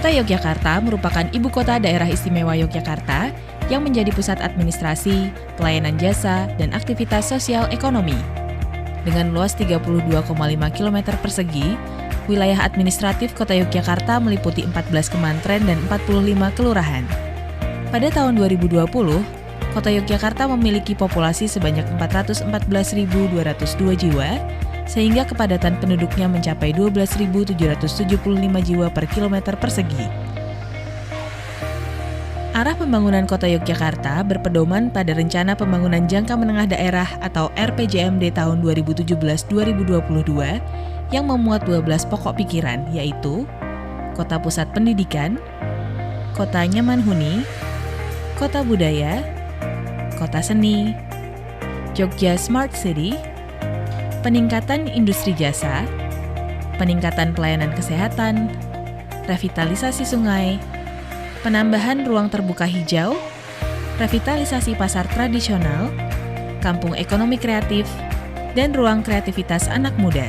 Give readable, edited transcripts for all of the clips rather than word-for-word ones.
Kota Yogyakarta merupakan ibu kota daerah istimewa Yogyakarta yang menjadi pusat administrasi, pelayanan jasa, dan aktivitas sosial ekonomi. Dengan luas 32,5 km persegi, wilayah administratif Kota Yogyakarta meliputi 14 kementerian dan 45 kelurahan. Pada tahun 2020, Kota Yogyakarta memiliki populasi sebanyak 414.202 jiwa, sehingga kepadatan penduduknya mencapai 12.775 jiwa per kilometer persegi. Arah pembangunan Kota Yogyakarta berpedoman pada Rencana Pembangunan Jangka Menengah Daerah atau RPJMD tahun 2017-2022 yang memuat 12 pokok pikiran, yaitu Kota Pusat Pendidikan, Kota Nyaman Huni, Kota Budaya, Kota Seni, Jogja Smart City, peningkatan industri jasa, peningkatan pelayanan kesehatan, revitalisasi sungai, penambahan ruang terbuka hijau, revitalisasi pasar tradisional, kampung ekonomi kreatif, dan ruang kreativitas anak muda.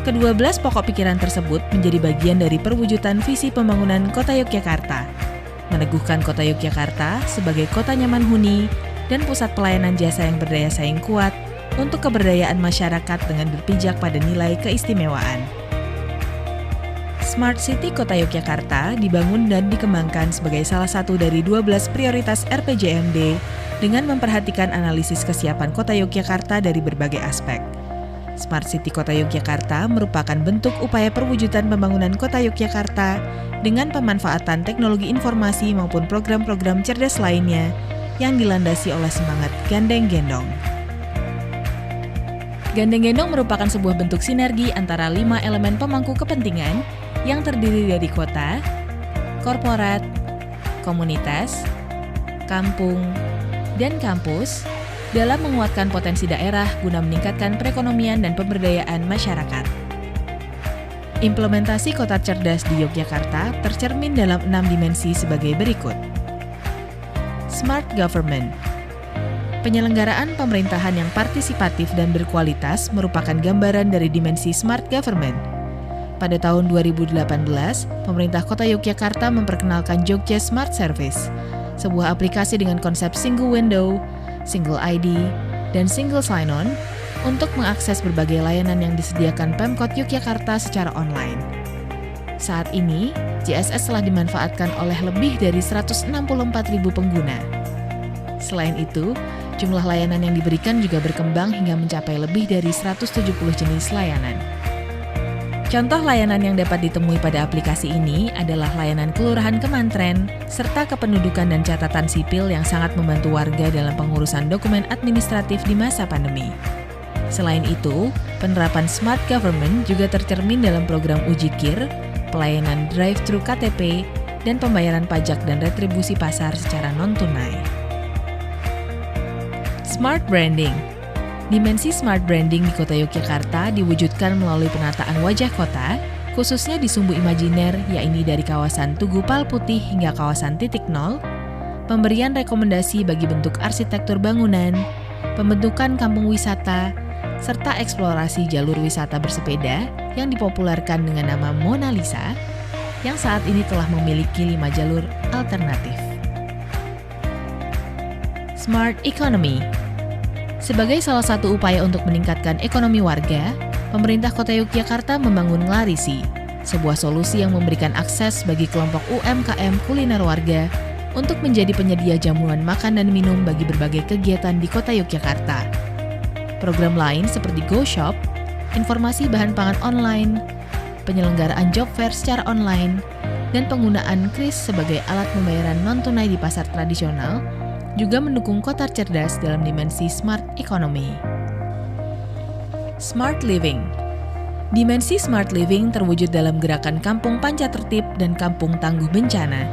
Ke-12 pokok pikiran tersebut menjadi bagian dari perwujudan visi pembangunan Kota Yogyakarta, meneguhkan Kota Yogyakarta sebagai kota nyaman huni dan pusat pelayanan jasa yang berdaya saing kuat untuk keberdayaan masyarakat dengan berpijak pada nilai keistimewaan. Smart City Kota Yogyakarta dibangun dan dikembangkan sebagai salah satu dari 12 prioritas RPJMD dengan memperhatikan analisis kesiapan Kota Yogyakarta dari berbagai aspek. Smart City Kota Yogyakarta merupakan bentuk upaya perwujudan pembangunan Kota Yogyakarta dengan pemanfaatan teknologi informasi maupun program-program cerdas lainnya yang dilandasi oleh semangat gandeng gendong. Gandeng gendong merupakan sebuah bentuk sinergi antara 5 elemen pemangku kepentingan yang terdiri dari kota, korporat, komunitas, kampung, dan kampus dalam menguatkan potensi daerah guna meningkatkan perekonomian dan pemberdayaan masyarakat. Implementasi kota cerdas di Yogyakarta tercermin dalam 6 dimensi sebagai berikut. Smart Government. Penyelenggaraan pemerintahan yang partisipatif dan berkualitas merupakan gambaran dari dimensi Smart Government. Pada tahun 2018, pemerintah Kota Yogyakarta memperkenalkan Jogja Smart Service, sebuah aplikasi dengan konsep single window, single ID, dan single sign-on untuk mengakses berbagai layanan yang disediakan Pemkot Yogyakarta secara online. Saat ini, JSS telah dimanfaatkan oleh lebih dari 164.000 pengguna. Selain itu, jumlah layanan yang diberikan juga berkembang hingga mencapai lebih dari 170 jenis layanan. Contoh layanan yang dapat ditemui pada aplikasi ini adalah layanan kelurahan kementerian, serta kependudukan dan catatan sipil yang sangat membantu warga dalam pengurusan dokumen administratif di masa pandemi. Selain itu, penerapan Smart Government juga tercermin dalam program uji KIR, pelayanan drive-thru KTP, dan pembayaran pajak dan retribusi pasar secara non-tunai. Smart Branding. Dimensi Smart Branding di Kota Yogyakarta diwujudkan melalui penataan wajah kota, khususnya di sumbu imajiner, yaitu dari kawasan Tugu Palputih hingga kawasan Titik Nol, pemberian rekomendasi bagi bentuk arsitektur bangunan, pembentukan kampung wisata, serta eksplorasi jalur wisata bersepeda yang dipopulerkan dengan nama Mona Lisa, yang saat ini telah memiliki 5 jalur alternatif. Smart Economy. Sebagai salah satu upaya untuk meningkatkan ekonomi warga, pemerintah Kota Yogyakarta membangun Nglarisi, sebuah solusi yang memberikan akses bagi kelompok UMKM kuliner warga untuk menjadi penyedia jamuan makan dan minum bagi berbagai kegiatan di Kota Yogyakarta. Program lain seperti GoShop, informasi bahan pangan online, penyelenggaraan job fair secara online, dan penggunaan kris sebagai alat pembayaran non-tunai di pasar tradisional juga mendukung kota cerdas dalam dimensi Smart Economy. Smart Living. Dimensi Smart Living terwujud dalam gerakan Kampung Panca Tertib dan Kampung Tangguh Bencana.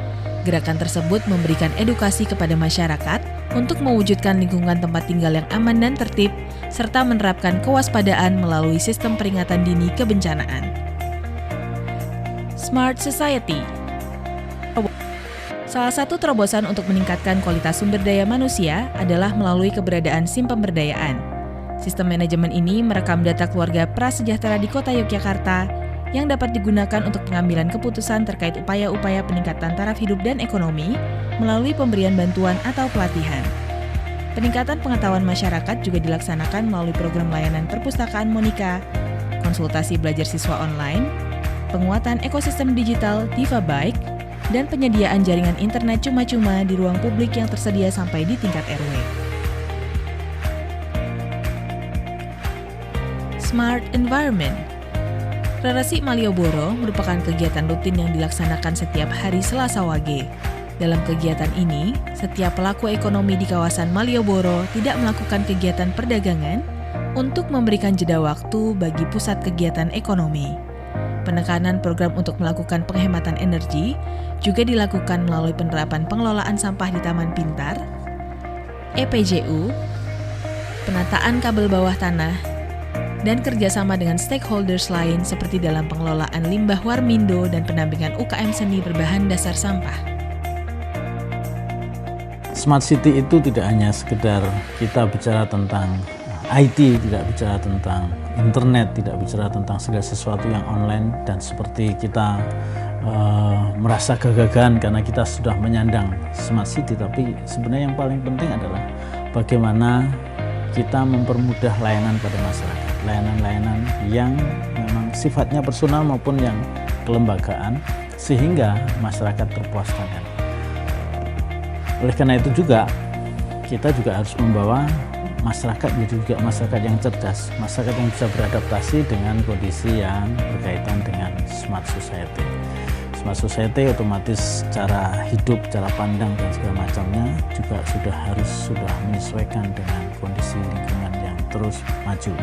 Gerakan tersebut memberikan edukasi kepada masyarakat untuk mewujudkan lingkungan tempat tinggal yang aman dan tertib, serta menerapkan kewaspadaan melalui sistem peringatan dini kebencanaan. Smart Society. Salah satu terobosan untuk meningkatkan kualitas sumber daya manusia adalah melalui keberadaan SIM pemberdayaan. Sistem manajemen ini merekam data keluarga prasejahtera di Kota Yogyakarta yang dapat digunakan untuk pengambilan keputusan terkait upaya-upaya peningkatan taraf hidup dan ekonomi melalui pemberian bantuan atau pelatihan. Peningkatan pengetahuan masyarakat juga dilaksanakan melalui program layanan perpustakaan Monika, konsultasi belajar siswa online, penguatan ekosistem digital Diva Bike, dan penyediaan jaringan internet cuma-cuma di ruang publik yang tersedia sampai di tingkat RW. Smart Environment. Reresi Malioboro merupakan kegiatan rutin yang dilaksanakan setiap hari Selasa Wage. Dalam kegiatan ini, setiap pelaku ekonomi di kawasan Malioboro tidak melakukan kegiatan perdagangan untuk memberikan jeda waktu bagi pusat kegiatan ekonomi. Penekanan program untuk melakukan penghematan energi juga dilakukan melalui penerapan pengelolaan sampah di Taman Pintar, EPJU, penataan kabel bawah tanah, dan kerjasama dengan stakeholders lain seperti dalam pengelolaan limbah Warmindo dan pendampingan UKM seni berbahan dasar sampah. Smart City itu tidak hanya sekedar kita bicara tentang IT, tidak bicara tentang internet, tidak bicara tentang segala sesuatu yang online dan seperti kita merasa gagagan karena kita sudah menyandang Smart City, tapi sebenarnya yang paling penting adalah bagaimana kita mempermudah layanan pada masyarakat, layanan-layanan yang memang sifatnya personal maupun yang kelembagaan sehingga masyarakat terpuaskan. Oleh karena itu juga kita juga harus membawa masyarakat menjadi juga masyarakat yang cerdas, masyarakat yang bisa beradaptasi dengan kondisi yang berkaitan dengan smart society. Smart society otomatis cara hidup, cara pandang dan segala macamnya juga sudah menyesuaikan dengan kondisi lingkungan yang terus maju.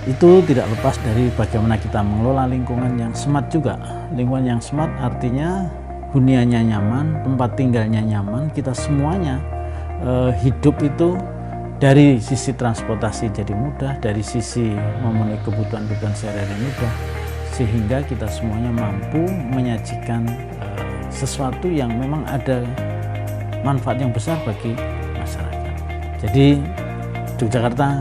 Itu tidak lepas dari bagaimana kita mengelola lingkungan yang smart juga. Lingkungan yang smart artinya hunianya nyaman, tempat tinggalnya nyaman, kita semuanya hidup itu dari sisi transportasi jadi mudah, dari sisi memenuhi kebutuhan-kebutuhan sehari-hari mudah, sehingga kita semuanya mampu menyajikan sesuatu yang memang ada manfaat yang besar bagi masyarakat. Jadi Yogyakarta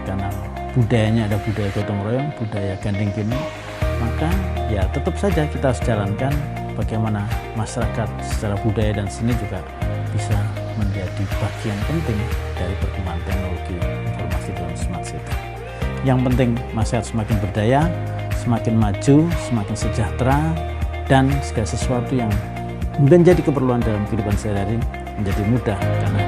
karena budayanya ada budaya gotong royong, budaya gandeng gineng, maka ya tetap saja kita harus jalankan bagaimana masyarakat secara budaya dan seni juga bisa menjadi bagian penting dari perkembangan teknologi informasi dalam Smart City. Yang penting masyarakat semakin berdaya, semakin maju, semakin sejahtera, dan segala sesuatu yang menjadi keperluan dalam kehidupan sehari-hari menjadi mudah karena